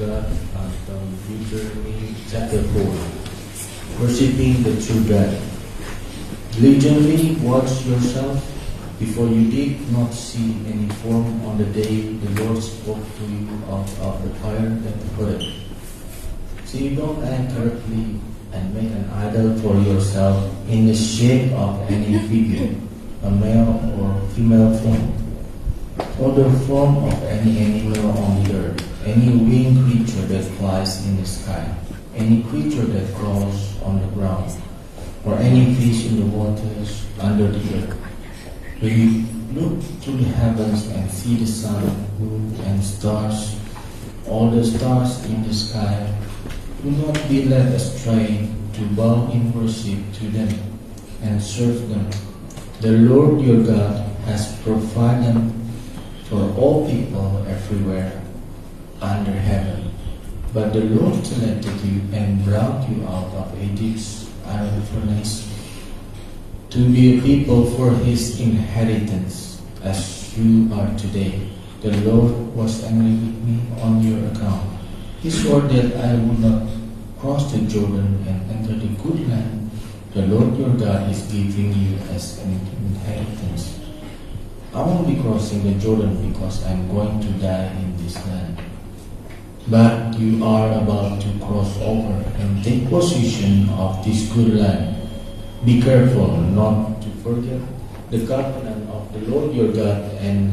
God from Deuteronomy chapter 4. Worshipping the true God. Diligently watch yourself before you did not see any form on the day the Lord spoke to you out of the fire that budded. So you don't act corruptly and make an idol for yourself in the shape of any figure, a male or female form, or the form of any animal on the earth, any winged creature that flies in the sky, any creature that crawls on the ground, or any fish in the waters under the earth. When you look to the heavens and see the sun, moon, and stars, all the stars in the sky, do not be led astray to bow in worship to them and serve them. The Lord your God has provided for all people everywhere under heaven. But the Lord selected you and brought you out of Egypt's iron furnace to be a people for his inheritance, as you are today. The Lord was angry with me on your account. He swore that I would not cross the Jordan and enter the good land the Lord your God is giving you as an inheritance. I won't be crossing the Jordan because I'm going to die in this land. But you are about to cross over and take possession of this good land. Be careful not to forget the covenant of the Lord your God and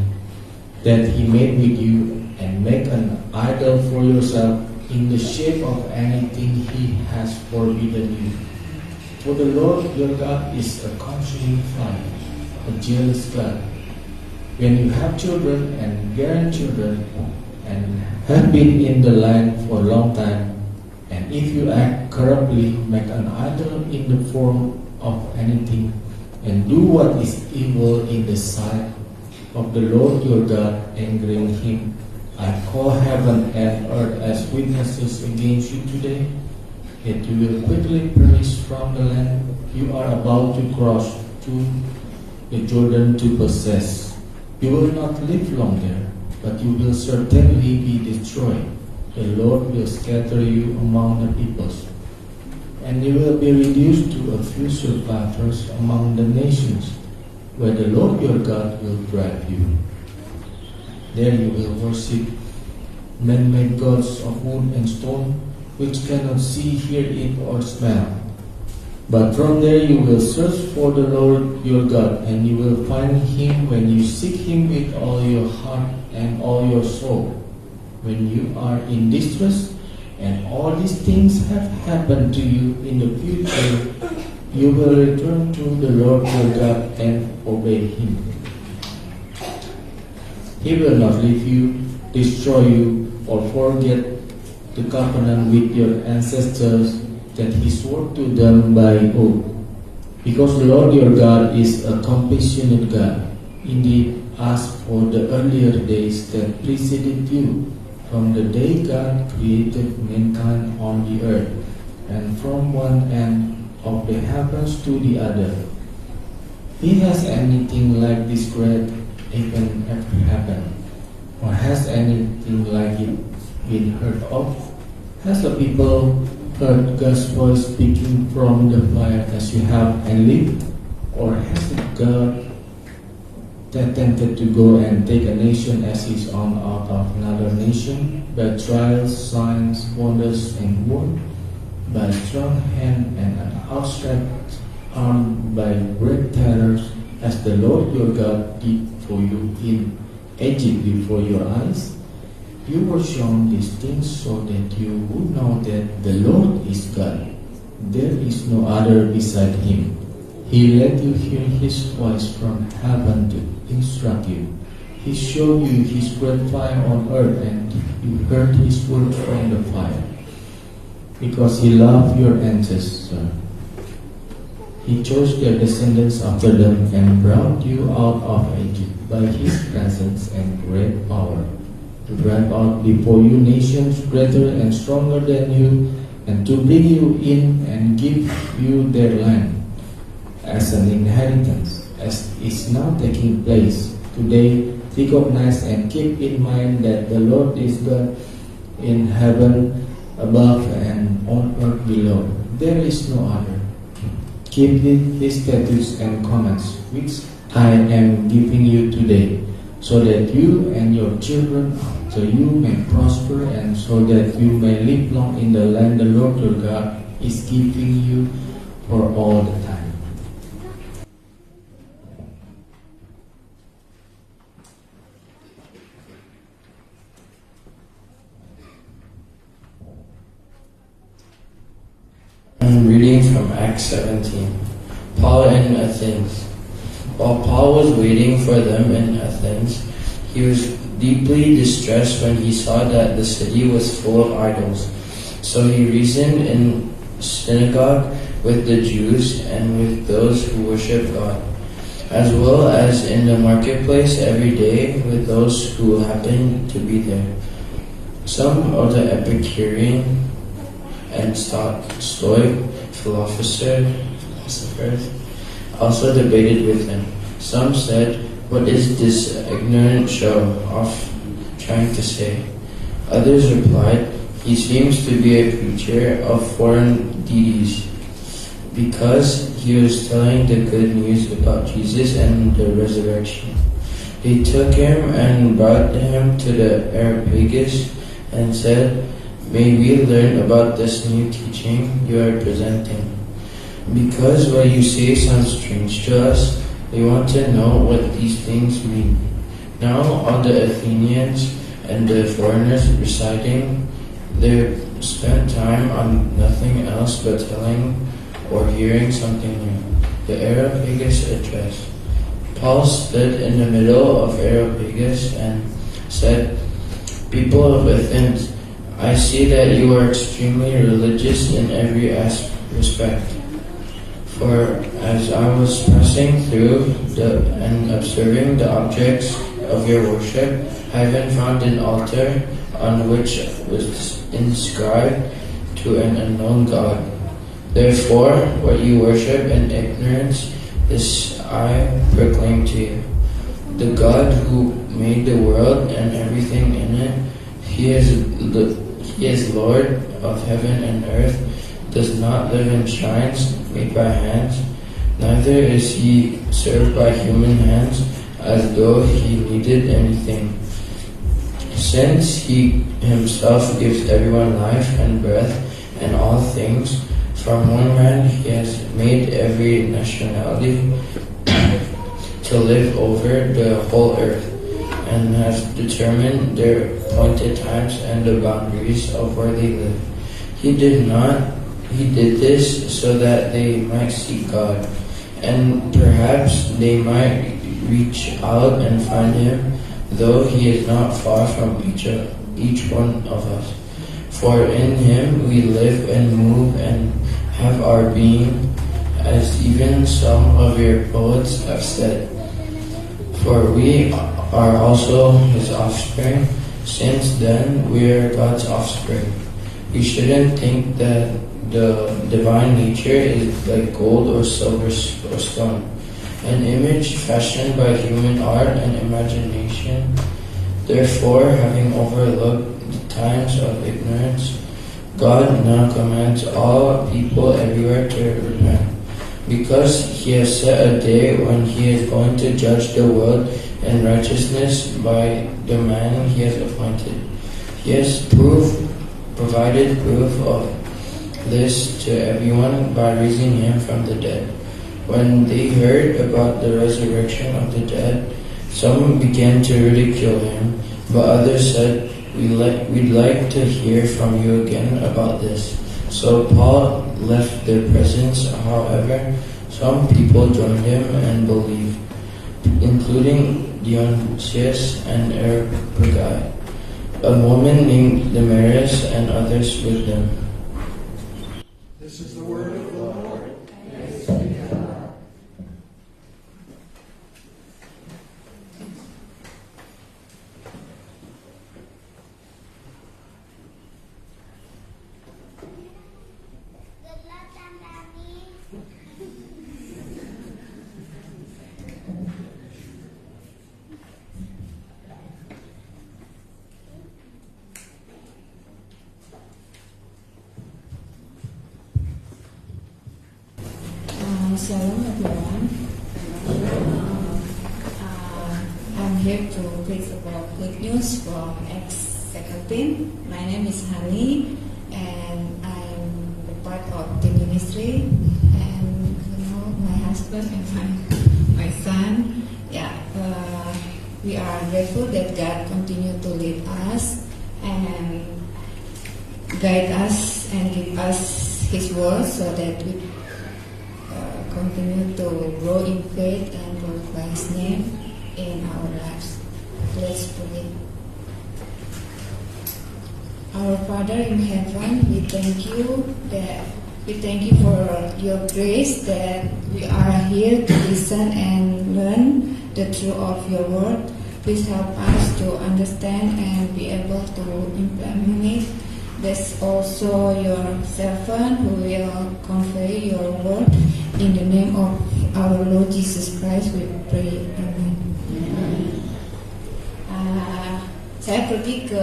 that he made with you, and make an idol for yourself in the shape of anything he has forbidden you. For the Lord your God is a consuming fire, a jealous God. When you have children and grandchildren and have been in the land for a long time, and if you act corruptly, make an idol in the form of anything, and do what is evil in the sight of the Lord your God, angering him, I call heaven and earth as witnesses against you today, that you will quickly perish from the land you are about to cross to the Jordan to possess. You will not live long there, but you will certainly be destroyed. The Lord will scatter you among the peoples, and you will be reduced to a few survivors among the nations, where the Lord your God will drive you. There you will worship man-made gods of wood and stone, which cannot see, hear, eat, or smell. But from there you will search for the Lord your God, and you will find him when you seek him with all your heart and all your soul. When you are in distress, and all these things have happened to you in the future, you will return to the Lord your God and obey him. He will not leave you, destroy you, or forget the covenant with your ancestors that he swore to them by oath. Because the Lord your God is a compassionate God, indeed, as for the earlier days that preceded you, from the day God created mankind on the earth, and from one end of the heavens to the other. He has anything like this great event ever happened? Or has anything like it been heard of? Has the people heard God's voice speaking from the fire as you have and lived? Or has it God that tempted to go and take a nation as his own out of another nation, by trials, signs, wonders, and war, by a strong hand and an outstretched arm, by great terrors, as the Lord your God did for you in Egypt before your eyes? You were shown these things so that you would know that the Lord is God. There is no other beside him. He let you hear his voice from heaven to instruct you. He showed you his great fire on earth, and you heard his word from the fire. Because he loved your ancestors, he chose their descendants after them and brought you out of Egypt by his presence and great power, to drive out before you nations greater and stronger than you, and to bring you in and give you their land as an inheritance, as is now taking place today. Recognize and keep in mind that the Lord is God, in heaven above and on earth below. There is no other. Keep his statutes and commandments, which I am giving you today, so that you and your children after you may prosper, and so that you may live long in the land the Lord your God is giving you for all the time. I'm reading from Acts 17. Paul in Athens. While Paul was waiting for them in Athens, he was deeply distressed when he saw that the city was full of idols. So he reasoned in synagogue with the Jews and with those who worship God, as well as in the marketplace every day with those who happened to be there. Some of the Epicurean and Stoic philosophers also debated with him. Some said, "What is this ignorant show off trying to say?" Others replied, "He seems to be a preacher of foreign deities," because he was telling the good news about Jesus and the resurrection. They took him and brought him to the Areopagus and said, "May we learn about this new teaching you are presenting? Because what you say sounds strange to us, we want to know what these things mean." Now all the Athenians and the foreigners residing there spent time on nothing else but telling or hearing something new. The Areopagus address. Paul stood in the middle of Areopagus and said, "People of Athens, I see that you are extremely religious in every respect. For as I was passing through and observing the objects of your worship, I even found an altar on which was inscribed to an unknown God. Therefore, what you worship in ignorance, this I proclaim to you. The God who made the world and everything in it, He is Lord of heaven and earth, does not live in shrines made by hands, neither is He served by human hands as though He needed anything. Since He Himself gives everyone life and breath and all things, from one man He has made every nationality to live over the whole earth, and has determined their appointed times and the boundaries of where they live. He did this so that they might seek God, and perhaps they might reach out and find Him, though He is not far from each one of us. For in Him we live and move and have our being, as even some of your poets have said. For we are also His offspring, since then we are God's offspring. You shouldn't think that the divine nature is like gold or silver or stone, an image fashioned by human art and imagination. Therefore, having overlooked the times of ignorance, God now commands all people everywhere to repent, because He has set a day when He is going to judge the world in righteousness by the man He has appointed. He has provided proof of this to everyone by raising Him from the dead. When they heard about the resurrection of the dead, some began to ridicule Him, but others said, We'd like to hear from you again about this. So Paul left their presence. However, some people joined him and believed, including Dionysius and Areopagus, a woman named Damaris, and others with them. This is the word of the Lord. Shalom everyone. I'm here to preach about good news from Acts 17. My name is Hani and I'm the part of the ministry, and my husband and my son. We are grateful that God continue to lead us and guide us and give us His word so that we continue to grow in faith and glorify His name in our lives. Let's pray. Our Father in heaven, we thank you for your grace that we are here to listen and learn the truth of your word. Please help us to understand and be able to implement it. There's also your servant who will convey your word. In the name of our Lord Jesus Christ we pray. Amen. Saya pergi ke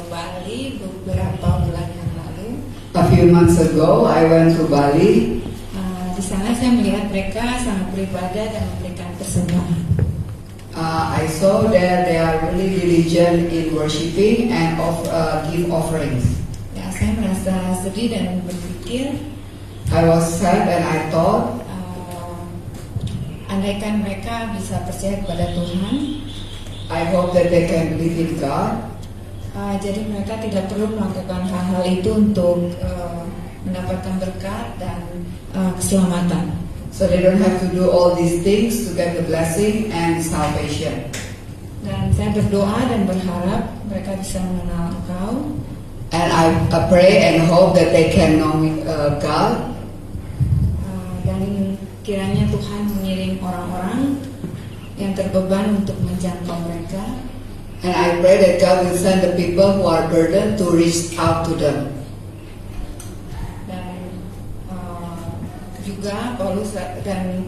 Bali beberapa bulan yang lalu. A few months ago, I went to Bali. Di sana saya melihat mereka sangat beribadah dan memberikan persembahan. I saw that they are really diligent in worshiping and give offerings. Ya, saya merasa sedih dan berpikir, I was sad and I thought, andaikan mereka bisa percaya kepada Tuhan, I hope that they can believe in God. Jadi mereka tidak perlu melakukan hal-hal itu untuk mendapatkan berkat dan keselamatan. So they don't have to do all these things to get the blessing and salvation. Dan saya berdoa dan berharap mereka bisa mengenal Engkau. And I pray and hope that they can know God. Dan kiranya Tuhan mengirim orang-orang yang terbeban untuk menjangkau mereka. And I pray that God will send the people who are burdened to reach out to them. Dan juga Paulus dan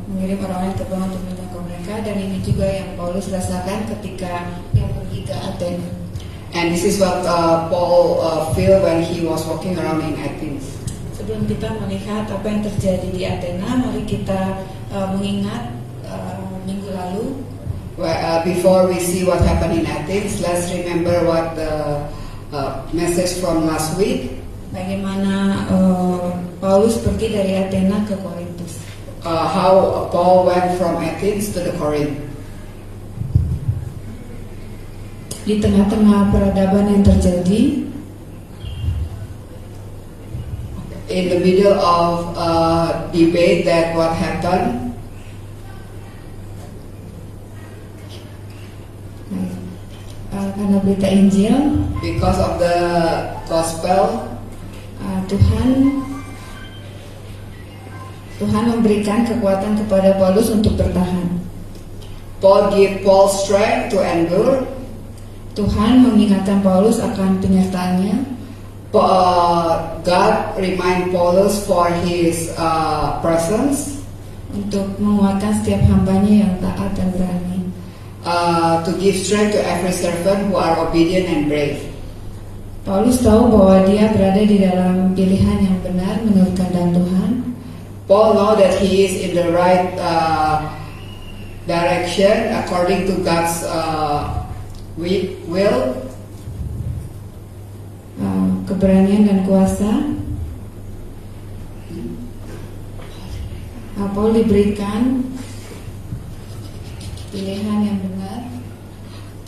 mengirim orang-orang yang terbeban untuk menjangkau mereka. Dan ini juga yang Paulus rasakan ketika dia pergi ke Athena. And this is what Paul felt when he was walking around in Athens. Sebelum kita melihat apa yang terjadi di Athena, mari kita mengingat minggu lalu. Before we see what happened in Athens, let's remember what the message from last week. Bagaimana Paulus pergi dari Athena ke Korintus. How Paul went from Athens to the Corinth. Di tengah-tengah peradaban yang terjadi, in the middle of debate that what happened, karena berita Injil, because of the gospel, Tuhan memberikan kekuatan kepada Paulus untuk bertahan. Paul gave Paul strength to endure. Tuhan mengingatkan Paulus akan penyertaannya. God remind Paulus for his presence, untuk menguatkan setiap hambanya yang taat dan berani. to give strength to every servant who are obedient and brave. Paulus tahu bahwa dia berada di dalam pilihan yang benar menurut kehendak Tuhan. Paul know that he is in the right direction according to God's will. Keberanian dan kuasa. Paul diberikan pilihan yang benar.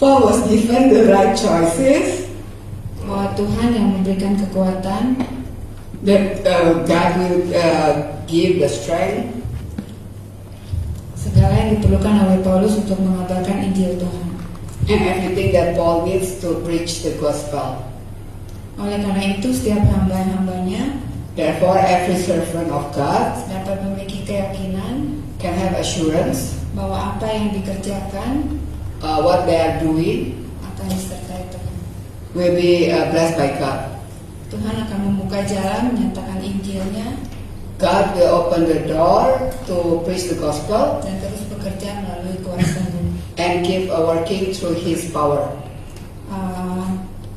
Paul was given the right choices. Bahwa Tuhan yang memberikan kekuatan. That God will give the strength. Segala yang diperlukan oleh Paulus untuk mengabarkan Injil Tuhan. And everything that Paul needs to preach the gospel. Oleh karena itu setiap hamba-hambanya Therefore, every servant of God dapat memiliki keyakinan can have assurance bahwa apa yang dikerjakan what they are doing akan disertai Tuhan. will be blessed by God. Tuhan akan membuka jalan menyatakan Injilnya God will open the door to preach the gospel dan terus bekerja melalui kuasanya. and keep working through His power.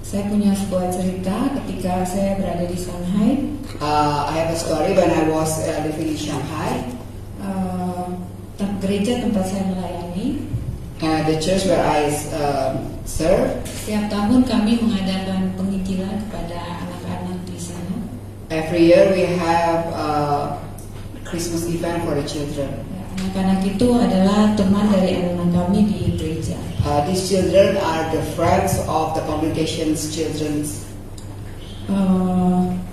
Saya punya sebuah cerita ketika saya berada di Shanghai. I have a story when I was living in Shanghai. Gereja tempat saya melayani, The church where I serve, setiap tahun kami mengadakan penginjilan kepada anak-anak di sana. every year we have a Christmas event for the children. Ya, anak-anak itu adalah teman dari anak-anak kami di gereja. These children are the friends of the congregation's children.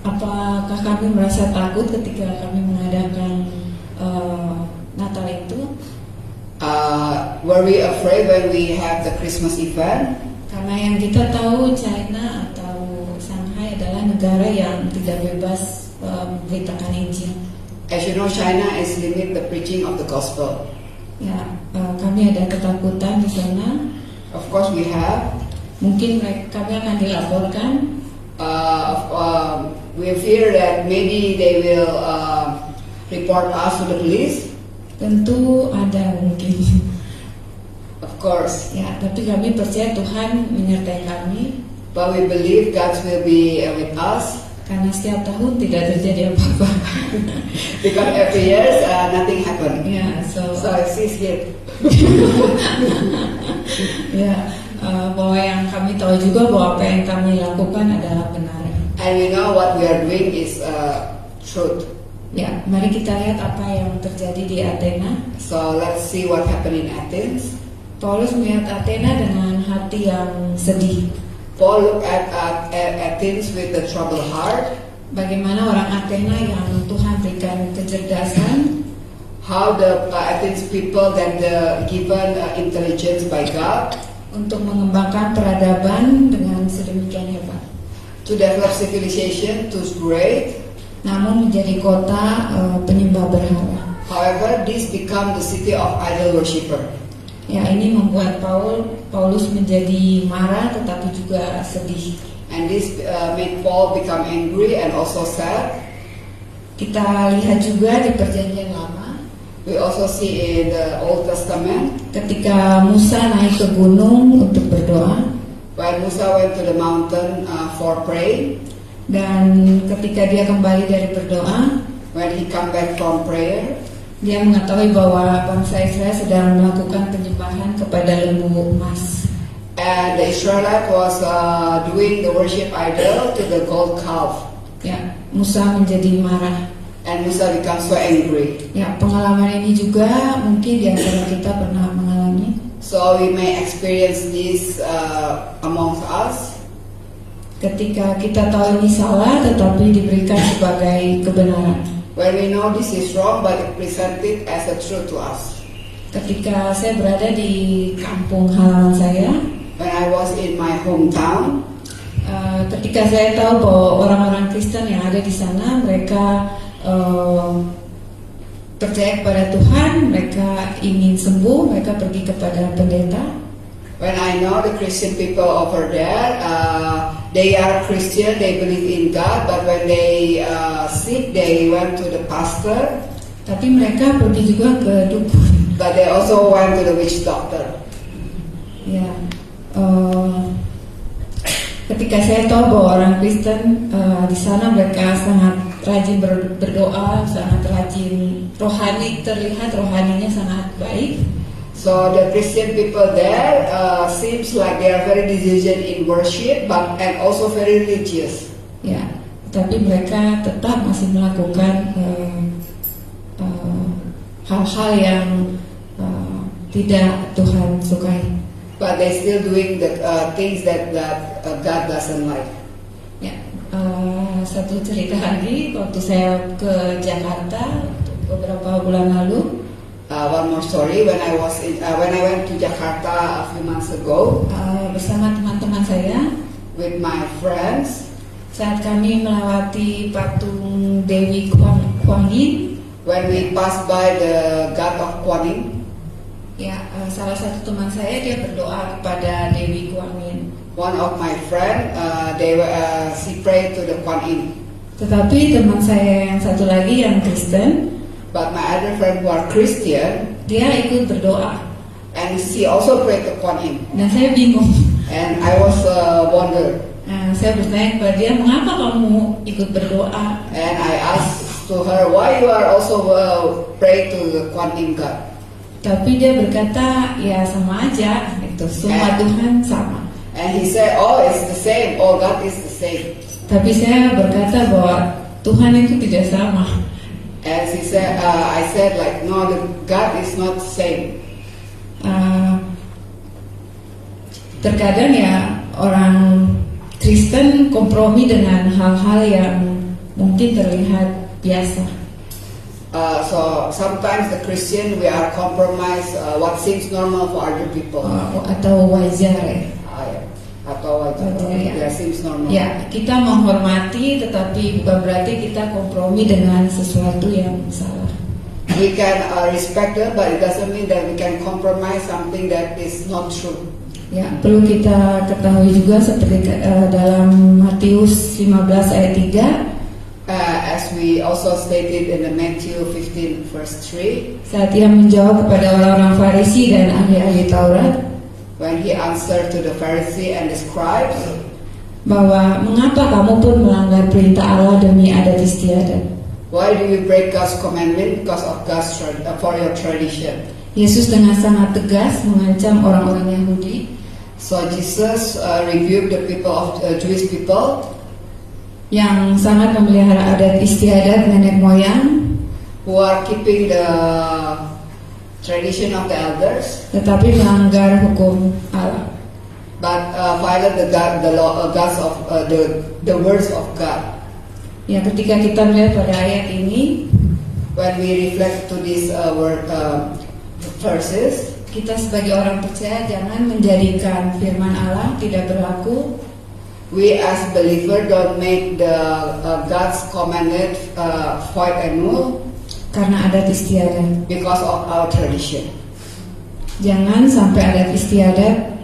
Apakah kami merasa takut ketika kami mengadakan Natal itu? Were we afraid when we have the Christmas event? Karena yang kita tahu China atau Shanghai adalah negara yang tidak bebas memberitakan Injil. As you know, China is limit the preaching of the gospel. Ya, kami ada ketakutan di sana. Of course, we have. Mungkin kami akan dilaporkan. We fear that maybe they will report us to the police. Tentu ada mungkin. Of course, Ya, tapi kami percaya Tuhan menyertai kami but we believe God will be with us karena setiap tahun tidak terjadi apa-apa. because every year nothing happen. Ya, So I see here. ya, bahwa yang kami tahu juga bahwa apa yang kami lakukan adalah benar. And we know what we are doing is truth. Ya, mari kita lihat apa yang terjadi di Athena. So let's see what happened in Athens. Paulus melihat Athena dengan hati yang sedih. Paul looked at Athens with a troubled heart. Bagaimana orang Athena yang Tuhan berikan kecerdasan, How the Athens people that given intelligence by God untuk mengembangkan peradaban dengan sedemikian hebat. to develop civilization to great. Namun menjadi kota penyembah berhala. However, this become the city of idol worshipper. Ya, ini membuat Paulus menjadi marah tetapi juga sedih. And this made Paul become angry and also sad. Kita lihat juga di Perjanjian Lama We also see in the Old Testament ketika Musa naik ke gunung untuk berdoa, when Musa went to the mountain for praying. dan ketika dia kembali dari berdoa, When he come back from prayer, dia mengetahui bahwa bangsa Israel sedang melakukan penyembahan kepada lembu emas. and the Israelite was doing the worship idol to the gold calf. Ya, Musa menjadi marah. And Musa becomes so angry. Ya, pengalaman ini juga mungkin di antara kita pernah mengalami. So we may experience this amongst us. Ketika kita tahu ini salah tetapi diberikan sebagai kebenaran. When we know this is wrong, but it presented as a truth to us. Ketika saya berada di kampung halaman saya, When I was in my hometown, ketika saya tahu bahwa orang-orang Kristen yang ada di sana mereka percaya kepada Tuhan, mereka ingin sembuh, mereka pergi kepada pendeta. when I know the Christian people over there, they are Christian, they believe in God, but when they sick, they went to the pastor, Tapi mereka pergi juga ke dukun. but they also went to the witch doctor. Ya, ketika saya tahu bahwa orang Kristen di sana mereka sangat rajin berdoa, sangat rajin rohani, terlihat rohaninya sangat baik. So the Christian people there seems like they are very diligent in worship, but and also very religious. Ya, tapi mereka tetap masih melakukan hal-hal yang tidak Tuhan sukai. But they still doing the things that God doesn't like. Ya, satu cerita lagi waktu saya ke Jakarta beberapa bulan lalu. One more story. When I went to Jakarta a few months ago Bersama teman-teman saya, with my friends, saat kami melewati patung Dewi Kuan Yin, when we passed by the God of Kuan Yin, ya, salah satu teman saya dia berdoa kepada Dewi Kuan Yin. one of my friend she prayed to the Kuan Yin. Tetapi teman saya yang satu lagi yang Kristen, But my other friend who are Christian, dia ikut berdoa. and she also prayed to Kuan Yin. Dan saya bingung. And I was wonder. Saya bertanya kepada dia, mengapa kamu ikut berdoa? And I asked to her, why you are also pray to the Kuan Yin God? Tapi dia berkata, ya sama aja, itu semua Tuhan sama. And he said, oh, it's the same. Oh, God is the same. Tapi saya berkata bahwa Tuhan itu tidak sama. And he said, I said like, no, the God is not the same. Terkadang ya orang Kristen kompromi dengan hal-hal yang mungkin terlihat biasa. So sometimes the Christian we are compromise what seems normal for other people. Atau wajar ya. Atau wajar ya. Seems normal. Ya, kita menghormati tetapi bukan berarti kita kompromi dengan sesuatu yang salah. We can respect them, but it doesn't mean that we can compromise something that is not true. Ya, perlu kita ketahui juga seperti dalam Matius 15 ayat 3. As we also stated in the Matthew 15 verse 3. Saat ia menjawab kepada orang-orang Farisi dan ahli-ahli Taurat. When he answered to the Pharisee and the scribes. Bahwa mengapa kamu pun melanggar perintah Allah demi adat istiadat? Why do you break God's commandment because of God's for your tradition? Yesus dengan sangat tegas mengancam orang-orang Yahudi. So Jesus rebuked the people of Jewish people yang sangat memelihara adat istiadat nenek moyang, who are keeping the tradition of the elders, tetapi melanggar hukum Allah. But violate the words of God. Ya, ketika kita melihat pada ayat ini, when we reflect to these verses, kita sebagai orang percaya jangan menjadikan firman Allah tidak berlaku. We as believer don't make the God's commanded void and null karena adat istiadat. Because of our tradition. Jangan sampai adat istiadat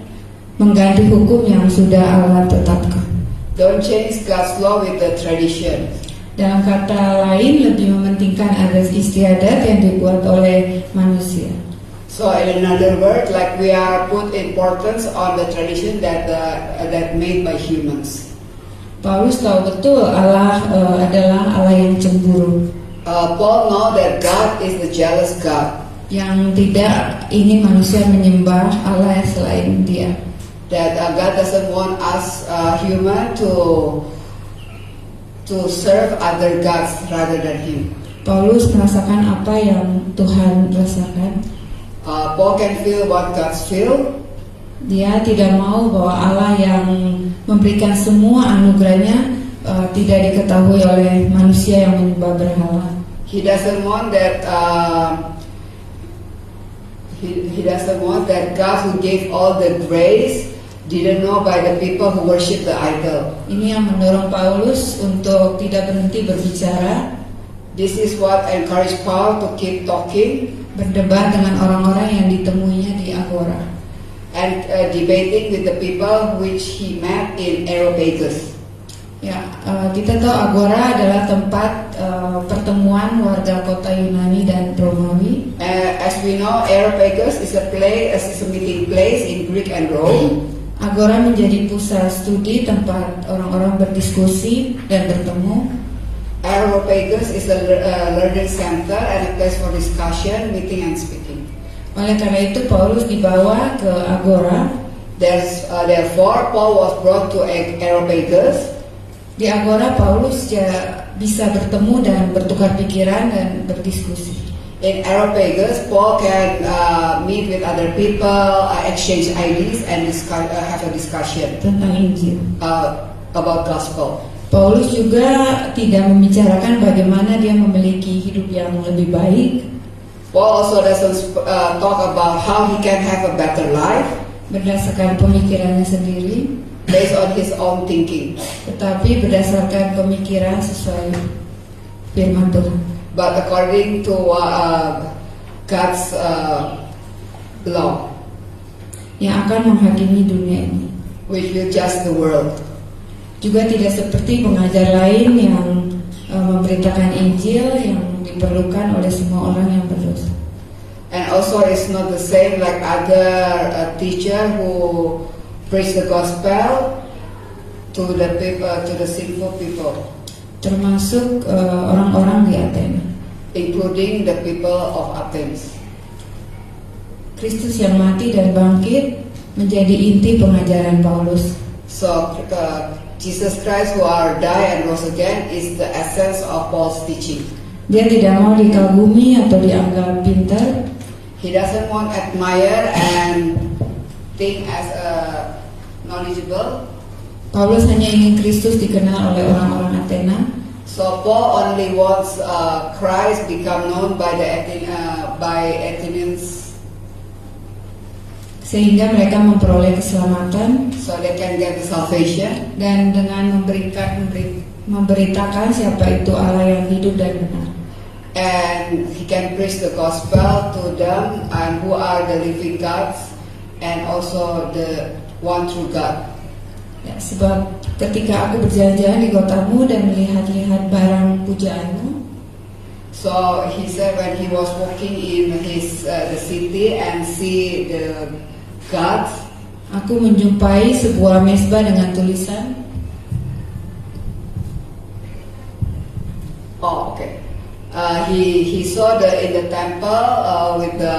mengganti hukum yang sudah Allah tetapkan. Don't change God's law with the tradition. Dalam kata lain, lebih mementingkan adat istiadat yang dibuat oleh manusia. So in another word, like we are put importance on the tradition that made by humans. Paulus tahu betul Allah adalah Allah yang cemburu. Paul know that God is the jealous God. Yang tidak ingin manusia menyembah Allah selain Dia. That God doesn't want us human to serve other gods rather than Him. Paulus merasakan apa yang Tuhan rasakan. Paul can feel what God feel. Dia tidak mau bahwa Allah yang memberikan semua anugerahnya tidak diketahui oleh manusia yang menyembah berhala. He doesn't want that. He doesn't want that God who gave all the grace didn't know by the people who worship the idol. Ini yang mendorong Paulus untuk tidak berhenti berbicara. This is what encouraged Paul to keep talking. Berdebat dengan orang-orang yang ditemuinya di Agora. And debating with the people which he met in Areopagus. Ya, kita tahu Agora adalah tempat pertemuan warga kota Yunani dan Romawi. As we know, Areopagus is a meeting place in Greek and Rome. Agora menjadi pusat studi tempat orang-orang berdiskusi dan bertemu. Areopagus is a learning center and a place for discussion, meeting and speaking. Oleh karena itu Paulus dibawa ke Agora. Therefore, Paul was brought to Areopagus. Di Agora Paulus bisa bertemu dan bertukar pikiran dan berdiskusi. In Areopagus, Paul can meet with other people, exchange ideas, and have a discussion tentang Injil, about gospel. Paulus juga tidak membicarakan bagaimana dia memiliki hidup yang lebih baik. Paul also doesn't talk about how he can have a better life berdasarkan pemikirannya sendiri, based on his own thinking, tetapi berdasarkan pemikiran sesuai firman Tuhan. But according to God's law, yang akan menghakimi dunia ini, which will judge the world. Juga tidak seperti pengajar lain yang memberitakan Injil yang diperlukan oleh semua orang yang berdosa. And also it's not the same like other teacher who preach the gospel to the sinful people, termasuk orang-orang di Athena. including the people of Athens. Kristus yang mati dan bangkit menjadi inti pengajaran Paulus. So Jesus Christ who died and rose again is the essence of Paul's teaching. Dia tidak mau dikagumi atau dianggap pintar. He doesn't want admire and think as knowledgeable. Paulus hanya ingin Kristus dikenal oleh orang-orang Athena, So Paul only wants Christ become known by Athenians, sehingga mereka memperoleh keselamatan so they can get the salvation. dan dengan memberitakan siapa itu Allah yang hidup dan benar. And he can preach the gospel to them and who are the living gods and also the one true God. Ya, sebab ketika aku berjalan-jalan di kotamu dan melihat-lihat barang pujaanmu, So he said when he was walking in the city and see the gods, aku menjumpai sebuah mezbah dengan tulisan. oh okay, he saw in the temple with the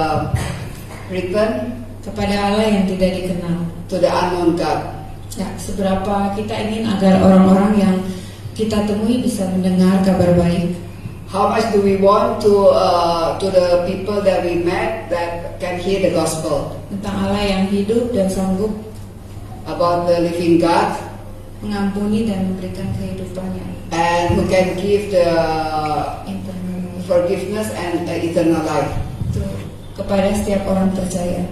written Kepada Allah yang tidak dikenal. to the unknown God. Ya, seberapa kita ingin agar orang-orang yang kita temui bisa mendengar kabar baik. How much do we want to the people that we met that can hear the gospel Tentang Allah yang hidup dan sanggup about the living God mengampuni dan memberikan kehidupannya. and who can give the Internal forgiveness and eternal life itu kepada setiap orang percaya.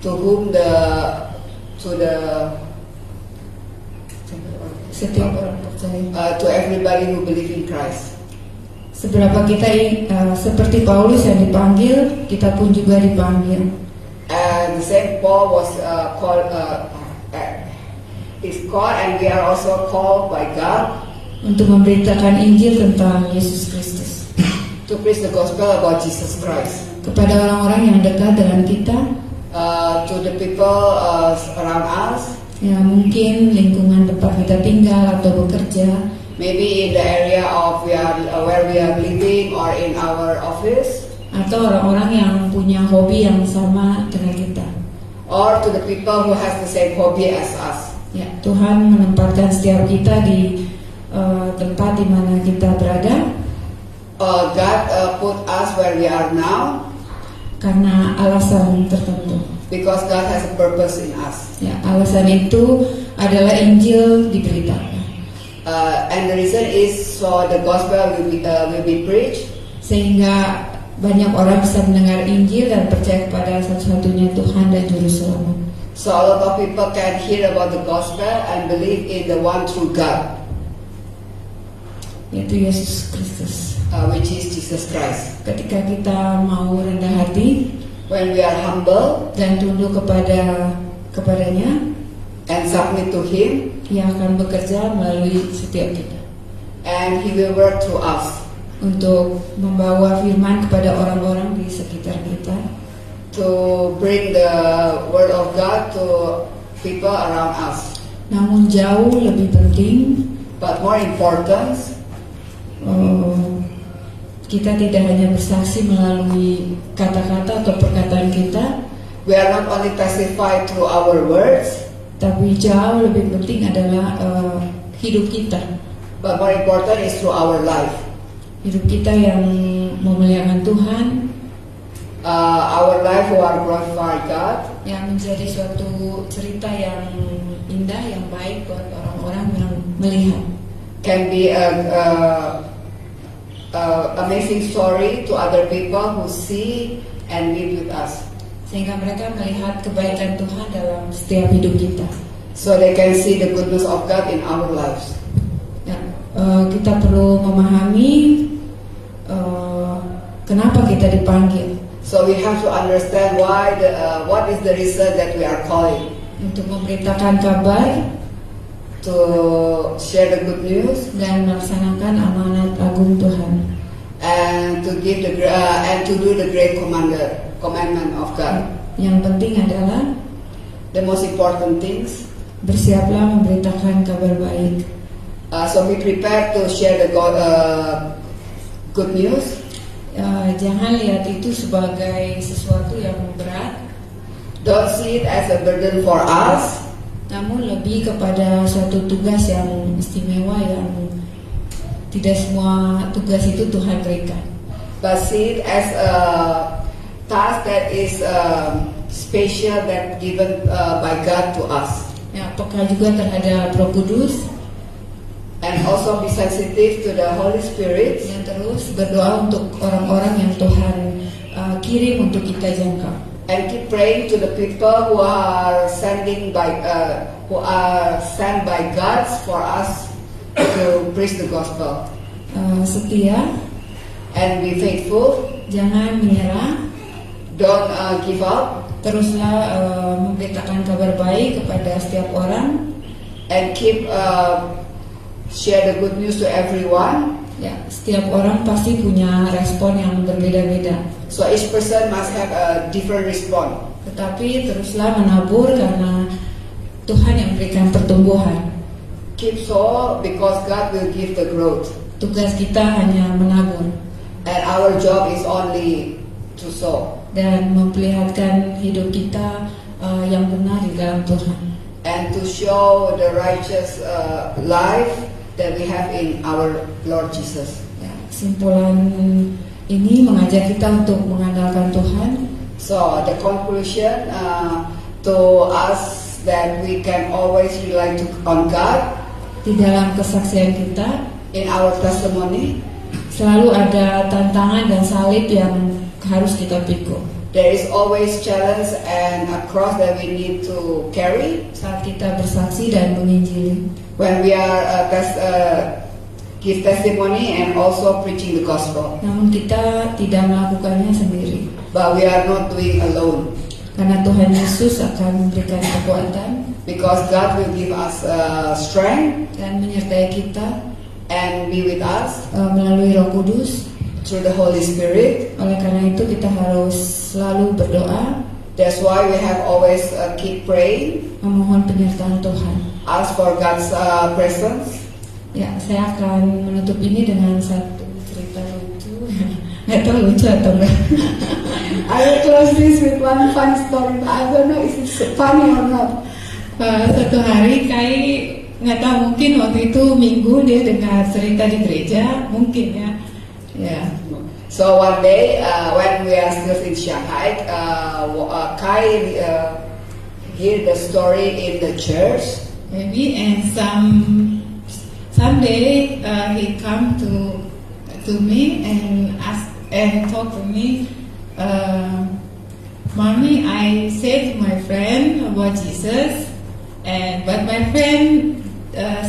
to whom Setiap orang percaya. to everybody who believe in Christ. Seberapa kita seperti Paulus yang dipanggil, kita pun juga dipanggil. And the same Paul was is called, and we are also called by God Untuk memberitakan Injil tentang Yesus Kristus to preach the gospel about Jesus Christ kepada orang-orang yang dekat dengan kita, to the people around us, ya mungkin lingkungan tempat kita tinggal atau bekerja, maybe in the area of where we are living or in our office, atau orang-orang yang punya hobi yang sama dengan kita. or to the people who has the same hobby as us. Ya, Tuhan menempatkan setiap kita di tempat di mana kita berada God put us where we are now karena alasan tertentu. because God has a purpose in us. Ya, alasan itu adalah Injil diberitakan, And the reason is so the gospel will be preached, sehingga banyak orang bisa mendengar Injil dan percaya kepada satu-satunya Tuhan dan Juru Selamat, so a lot of people can hear about the gospel and believe in the one true God, yaitu Yesus Kristus. which is Jesus Christ. Ketika kita mau rendah hati When we are humble dan tunduk kepadanya, and submit to Him, Ia akan bekerja melalui setiap kita and He will work through us untuk membawa firman kepada orang-orang di sekitar kita, to bring the word of God to people around us. namun jauh lebih penting But more important, kita tidak hanya bersaksi melalui kata-kata atau perkataan kita, we are not only testify through our words, tapi jauh lebih penting adalah hidup kita, but more important is through our life. hidup kita yang memuliakan Tuhan, Our life who are glorify God, yang menjadi suatu cerita yang indah, yang baik buat orang-orang yang melihat. can be a amazing story to other people who see and live with us. Sehingga mereka melihat kebaikan Tuhan dalam setiap hidup kita. So they can see the goodness of God in our lives. Ya, kita perlu memahami kenapa kita dipanggil, So we have to understand why what is the reason that we are calling, untuk memberitakan kabar to share the good news dan melaksanakan amanat agung Tuhan, and to give and to do the great commandment of God. Yang penting adalah The most important things bersiaplah memberitakan kabar baik. So be prepared to share the good news. Jangan lihat itu sebagai sesuatu yang berat, Don't see it as a burden for us, namun lebih kepada suatu tugas yang istimewa yang tidak semua tugas itu Tuhan berikan. but see it as a task that is special that given by God to us. Ya, apakah juga terhadap Roh Kudus And also be sensitive to the Holy Spirit yang terus berdoa untuk orang-orang yang Tuhan kirim untuk kita jangkau. and keep praying to the people who are sent by God for us to preach the gospel. Setia, And be faithful. jangan menyerah, Don't give up. teruslah memberitakan kabar baik kepada setiap orang. And keep share the good news to everyone. Ya, setiap orang pasti punya respon yang berbeda-beda. So each person must have a different response. Tetapi teruslah menabur karena Tuhan yang memberikan pertumbuhan. Keep so because God will give the growth. Tugas kita hanya menabur And our job is only to sow dan memperlihatkan hidup kita yang benar di dalam Tuhan. and to show the righteous life that we have in our Lord Jesus. Ya, kesimpulan ini mengajak kita untuk mengandalkan Tuhan. So the conclusion to us that we can always rely on God Di dalam kesaksian kita in our testimony. selalu ada tantangan dan salib yang harus kita pikul. There is always challenge and a cross that we need to carry Saat kita bersaksi dan menginjili, when we are give testimony and also preaching the gospel. namun kita tidak melakukannya sendiri, But we are not doing alone karena Tuhan Yesus akan memberikan kekuatan because God will give us strength dan menyertai kita and be with us melalui Roh Kudus. through the Holy Spirit. Oleh karena itu kita harus selalu berdoa, That's why we have always keep praying, memohon penyertaan Tuhan. ask for God's presence. Ya, saya akan menutup ini dengan satu cerita lucu. Nggak tahu lucu atau enggak. I will close this with one fun story. But I don't know if it's funny or not. Satu hari Kai nggak tahu, mungkin waktu itu Minggu dia dengar cerita di gereja, mungkin ya. Ya. So one day when we are still in Shanghai, Kai hear the story in the church. Maybe and someday he come to me and ask and talk to me. Mommy, I said to my friend about Jesus, but my friend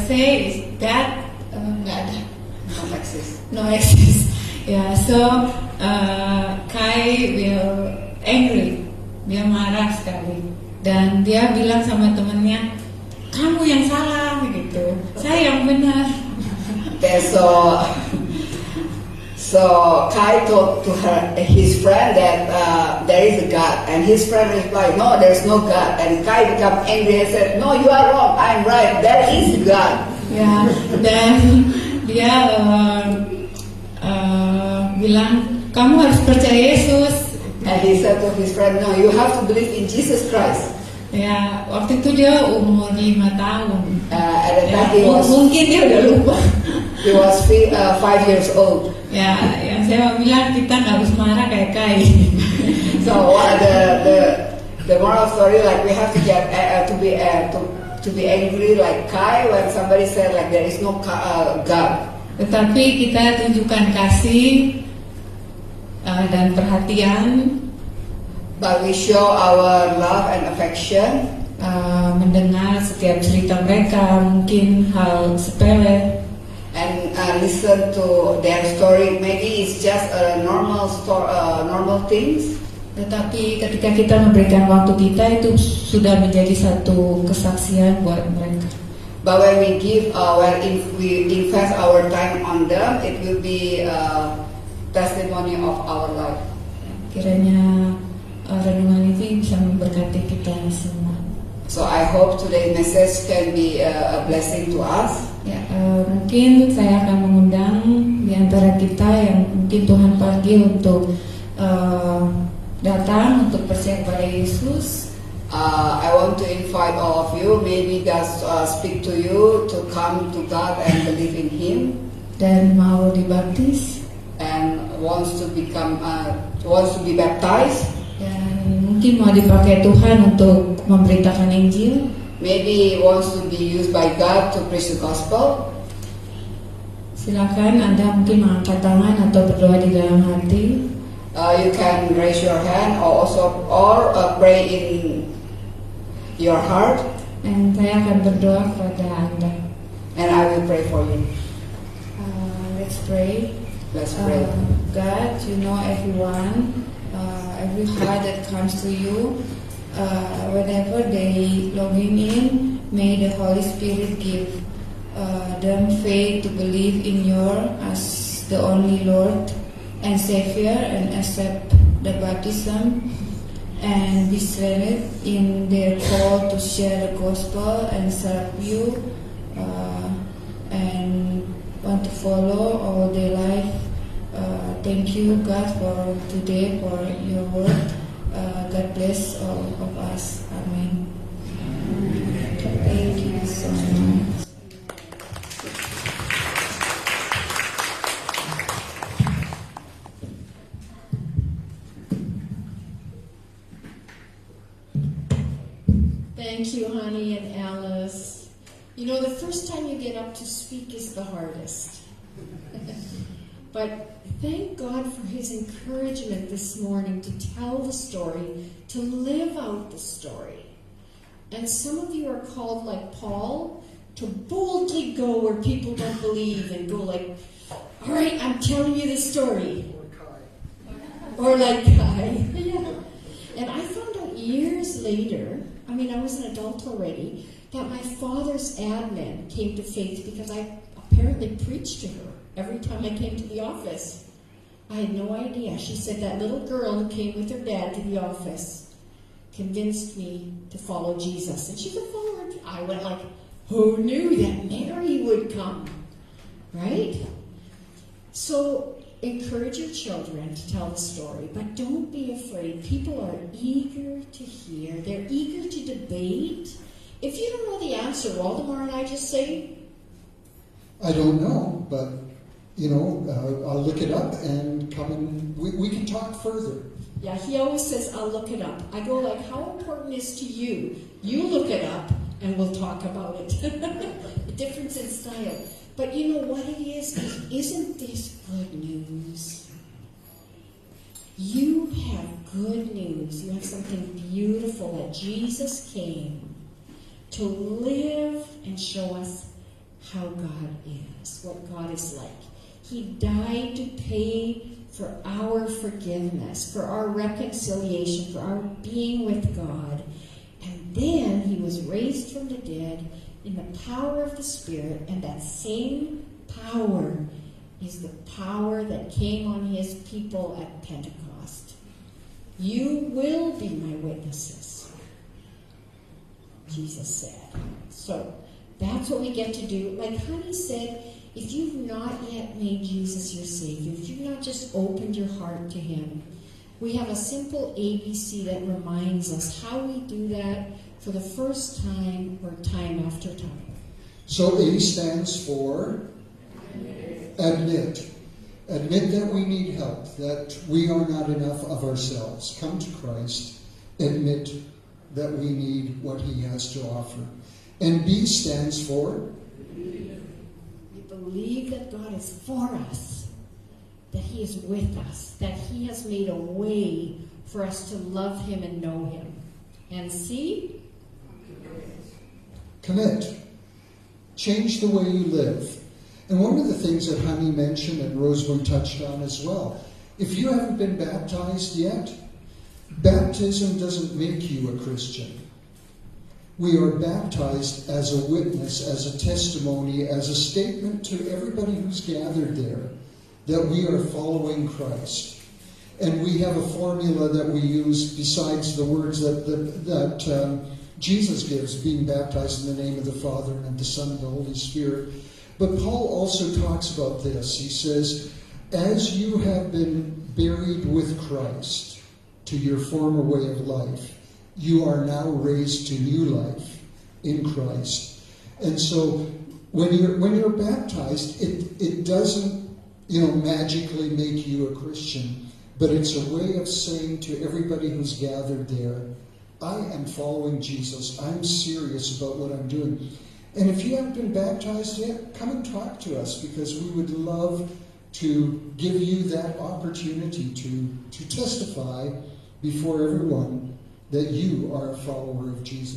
say that nggak ada, no exist. Yeah, so Kai will angry, dia marah sekali, dan dia bilang sama temennya, kamu yang salah gitu, saya yang benar. Okay, so Kai told to his friend that there is a God, and his friend replied, "No, there is no God." And Kai became angry and said, "No, you are wrong. I'm right. There is God." Ya, dan dia bilang kamu harus percaya Yesus. And he said to his friend, "No, you have to believe in Jesus Christ." Ya, waktu itu dia umur 5 tahun. At the Ya, time mungkin dia udah lupa. he was 5 years old. Ya, yang saya mau bilang kita nggak harus marah kayak Kai. So the moral story, like we have to get to be angry like Kai when somebody said like there is no God. Tetapi kita tunjukkan kasih dan perhatian, But we show our love and affection, mendengar setiap cerita mereka, mungkin hal sepele, and listen to their story. Maybe it's just a normal things. tetapi ketika kita memberikan waktu kita itu sudah menjadi satu kesaksian buat mereka. But when we give, if we invest our time on them, it will be a testimony of our life. Kiranya renungan ini bisa memberkati kita semua. So I hope today's message can be a blessing to us. Ya, mungkin saya akan mengundang di antara kita yang mungkin Tuhan panggil untuk datang untuk percaya kepada Yesus. I want to invite all of you. Maybe God speak to you to come to God and believe in Him. Dan mau dibaptis. And wants to be baptized. Dan mungkin mau dipakai Tuhan untuk memberitakan Injil. Maybe wants to be used by God to preach the gospel. Silakan Anda mungkin mengangkat tangan atau berdoa di dalam hati. You can raise your hand or pray in your heart. Dan saya akan berdoa kepada Anda. And I will pray for you. Let's pray. Let's pray. God, you know everyone, every heart that comes to you. Whenever they longing in, may the Holy Spirit give them faith to believe in your as the only Lord and Savior, and accept the baptism and be strengthened in their call to share the gospel and serve you, and want to follow all their life. Thank you, God, for today, for your word. God bless all of us. Amen. Thank you so much. Thank you, Honey and Alice. You know, the first time you get up to speak is the hardest. But thank God for His encouragement this morning to tell the story, to live out the story. And some of you are called, like Paul, to boldly go where people don't believe and go like, all right, I'm telling you the story. Or like Kai. Yeah. And I found out years later, I mean, I was an adult already, that my father's admin came to faith because I apparently preached to her every time I came to the office. I had no idea. She said that little girl who came with her dad to the office convinced me to follow Jesus. And she's a follower. I went like, who knew that Mary would come? Right? So encourage your children to tell the story, but don't be afraid. People are eager to hear. They're eager to debate. If you don't know the answer, Waldemar and I just say, I don't know, but, I'll look it up and come and we can talk further. yeah, he always says, I'll look it up. I go like, how important is to you? You look it up and we'll talk about it. The difference in style. But you know what it is? Isn't this good news? You have good news. You have something beautiful that Jesus came to live and show us how God is, what God is like. He died to pay for our forgiveness, for our reconciliation, for our being with God. And then He was raised from the dead in the power of the Spirit, and that same power is the power that came on His people at Pentecost. You will be my witnesses, Jesus said. So that's what we get to do. Like Honey said, if you've not yet made Jesus your Savior, if you've not just opened your heart to Him, we have a simple ABC that reminds us how we do that for the first time or time after time. So A stands for admit. Admit that we need help, that we are not enough of ourselves. Come to Christ. Admit that we need what He has to offer. And B stands for? We believe that God is for us, that He is with us, that He has made a way for us to love Him and know Him. And C? Commit. Change the way you live. And one of the things that Honey mentioned and Rosemary touched on as well, if you haven't been baptized yet, baptism doesn't make you a Christian. We are baptized as a witness, as a testimony, as a statement to everybody who's gathered there that we are following Christ. And we have a formula that we use besides the words that Jesus gives, being baptized in the name of the Father and of the Son and the Holy Spirit. But Paul also talks about this. He says, as you have been buried with Christ to your former way of life, you are now raised to new life in Christ. And so when you're baptized, it doesn't magically make you a Christian, but it's a way of saying to everybody who's gathered there, I am following Jesus. I'm serious about what I'm doing. And if you haven't been baptized yet, come and talk to us, because we would love to give you that opportunity to testify before everyone that you are a follower of Jesus.